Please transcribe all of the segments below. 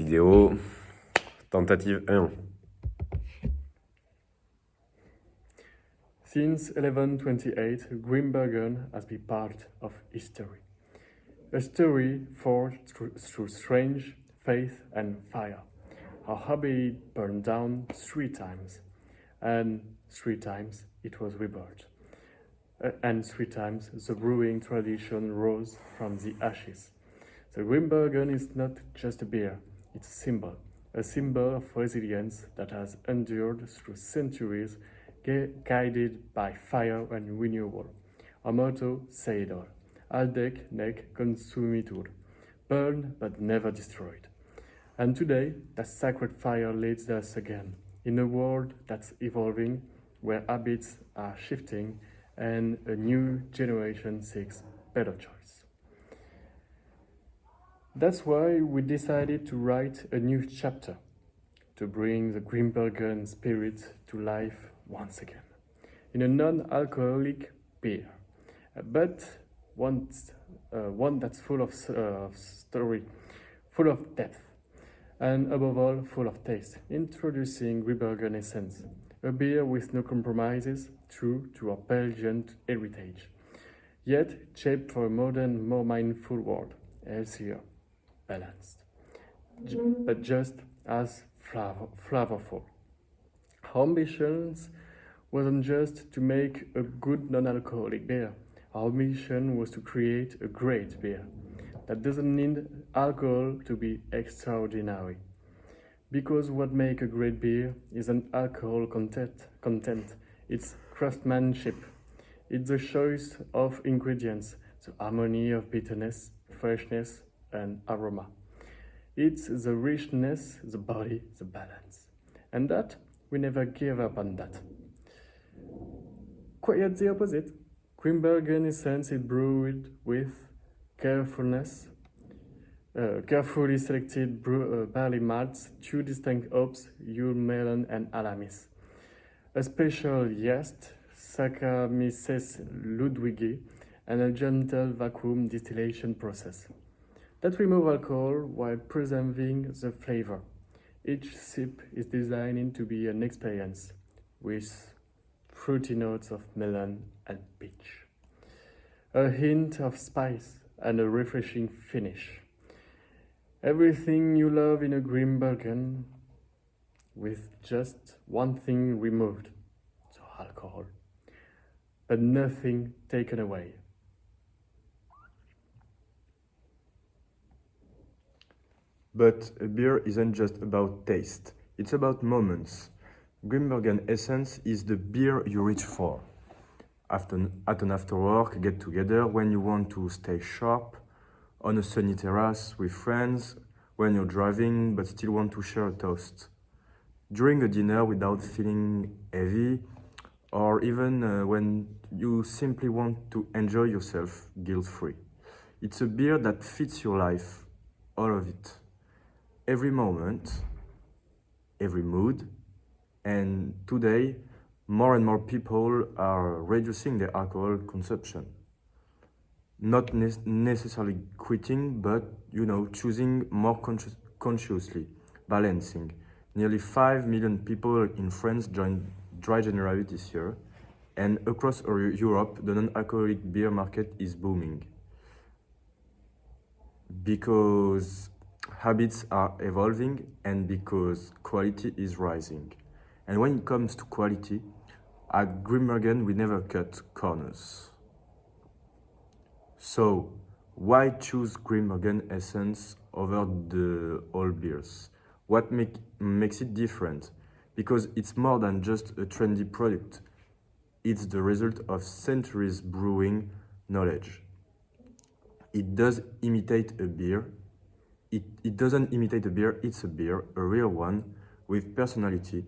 vidéo, tentative 1. Since 1128, Grimbergen has been part of history. A story forged through strange faith and fire. Our abbey burned down 3 times, and 3 times it was rebuilt. And 3 times the brewing tradition rose from the ashes. The Grimbergen is not just a beer, it's a symbol of resilience that has endured through centuries, guided by fire and renewal. Our motto says it all: Aldec nec consumitur, burned but never destroyed. And today, that sacred fire leads us again, in a world that's evolving, where habits are shifting, and a new generation seeks better choice. That's why we decided to write a new chapter, to bring the Grimbergen spirit to life once again, in a non-alcoholic beer, but one that's full of story, full of depth, and above all, full of taste, introducing Grimbergen Essence, a beer with no compromises, true to our Belgian heritage, yet shaped for a modern, more mindful world, healthier, balanced, but just as flavorful. Our ambitions wasn't just to make a good non-alcoholic beer. Our mission was to create a great beer that doesn't need alcohol to be extraordinary. Because what makes a great beer isn't alcohol content, it's craftsmanship. It's the choice of ingredients, the harmony of bitterness, freshness, and aroma. It's the richness, the body, the balance. And that, we never give up on that. Quite the opposite. Grimbergen Essence is brewed with carefulness, carefully selected barley malts, 2 distinct hops, Yule melon and Alamis. A special yeast, Saccharomyces ludwigi, and a gentle vacuum distillation process that remove alcohol while preserving the flavor. Each sip is designed to be an experience with fruity notes of melon and peach, a hint of spice, and a refreshing finish. Everything you love in a Grimbergen, with just one thing removed, so alcohol, but nothing taken away. But a beer isn't just about taste, it's about moments. Grimbergen Essence is the beer you reach for. At an after-work get-together, when you want to stay sharp, on a sunny terrace with friends, when you're driving but still want to share a toast. During a dinner without feeling heavy, or even when you simply want to enjoy yourself guilt-free. It's a beer that fits your life, all of it. Every moment, every mood, and today, more and more people are reducing their alcohol consumption. Not necessarily quitting, but, choosing more consciously, balancing. Nearly 5 million people in France joined Dry January this year, and across Europe, the non-alcoholic beer market is booming. Because habits are evolving and because quality is rising. And when it comes to quality, at Grimbergen we never cut corners. So, why choose Grimbergen Essence over the old beers? What makes it different? Because it's more than just a trendy product. It's the result of centuries brewing knowledge. It does imitate a beer. It doesn't imitate a beer, it's a beer, a real one, with personality,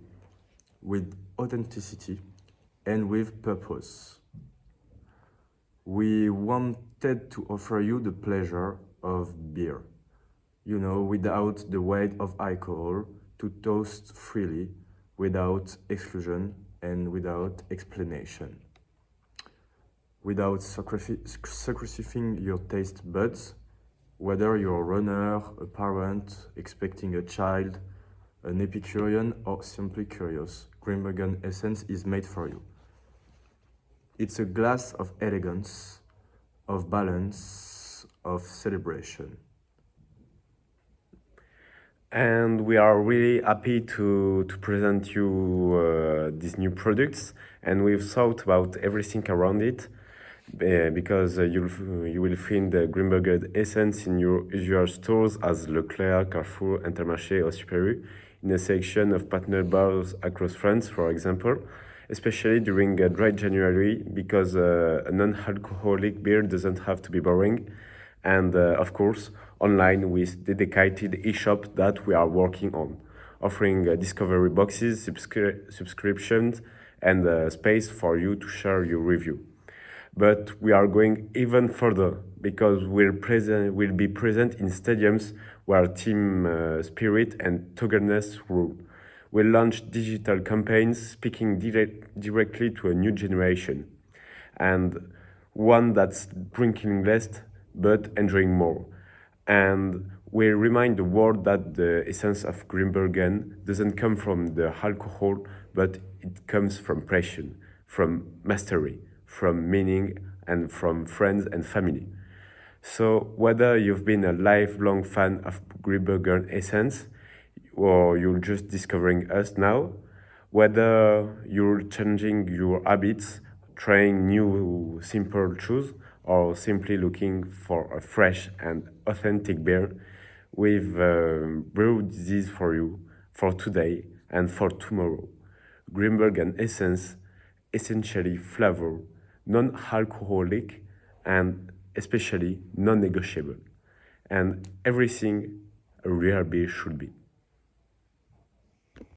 with authenticity, and with purpose. We wanted to offer you the pleasure of beer, without the weight of alcohol, to toast freely, without exclusion and without explanation. Without sacrificing your taste buds, Whether you're a runner, a parent, expecting a child, an Epicurean, or simply curious, Grimbergen Essence is made for you. It's a glass of elegance, of balance, of celebration. And we are really happy to present you these new products, and we've thought about everything around it, because you will find the Grimbergen Essence in your usual stores as Leclerc, Carrefour, Intermarché, or Super U, in a section of partner bars across France, for example, especially during dry January, because a non-alcoholic beer doesn't have to be boring. And of course, online with dedicated e-shop that we are working on, offering discovery boxes, subscriptions, and space for you to share your review. But we are going even further because we'll be present in stadiums where team spirit and togetherness rule. We'll launch digital campaigns speaking directly to a new generation, and one that's drinking less but enjoying more. And we remind the world that the essence of Grimbergen doesn't come from the alcohol, but it comes from passion, from mastery, from meaning, and from friends and family. So whether you've been a lifelong fan of Grimbergen essence, or you're just discovering us now, whether you're changing your habits, trying new simple chews, or simply looking for a fresh and authentic beer, we've brewed this for you for today and for tomorrow. Grimbergen Essence, essentially flavor, non-alcoholic, and especially non-negotiable, and everything a real beer should be.